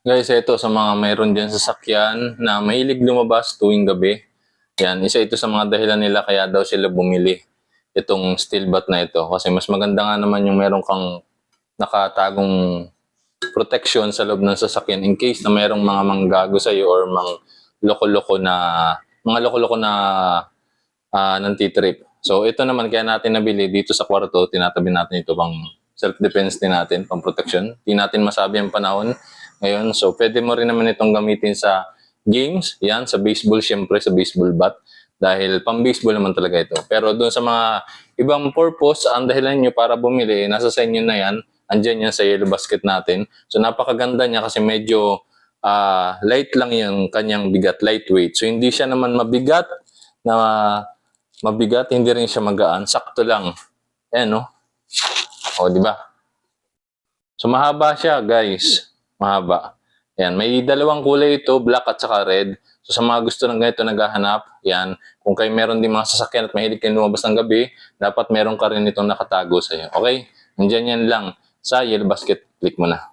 Guys, ito sa mga mayroon dyan sasakyan na mahilig lumabas tuwing gabi. Yan, isa ito sa mga dahilan nila kaya daw sila bumili itong steel bat na ito. Kasi mas maganda nga naman yung meron kang nakatagong protection sa loob ng sasakyan in case na merong mga manggago sa iyo or mga loko-loko na nantitrip. So ito naman kaya natin nabili dito sa kwarto, tinatabi natin ito pang self-defense din natin, pang protection. Hindi natin masabi ang panahon ngayon. So pwede mo rin naman itong gamitin sa games, yan, sa baseball, syempre sa baseball bat. Dahil pang baseball naman talaga ito. Pero doon sa mga ibang purpose, ang dahilan nyo para bumili, nasa sa inyo na yan. Andyan yan sa yellow basket natin. So napakaganda niya kasi medyo light lang yung kanyang bigat, lightweight. So hindi siya naman mabigat, hindi rin siya magaan. Sakto lang. Ayan, no? O, di ba? So mahaba siya, guys. Mahaba. Yan, may dalawang kulay ito, black at saka red. So sa mga gusto ng ganito naghahanap, yan, kung kayo meron din mga sasakyan at mahilig kayo lumabas ng gabi, dapat meron ka rin itong nakatago sa iyo. Okay? Nandiyan yan lang sa yellow basket. Click mo na.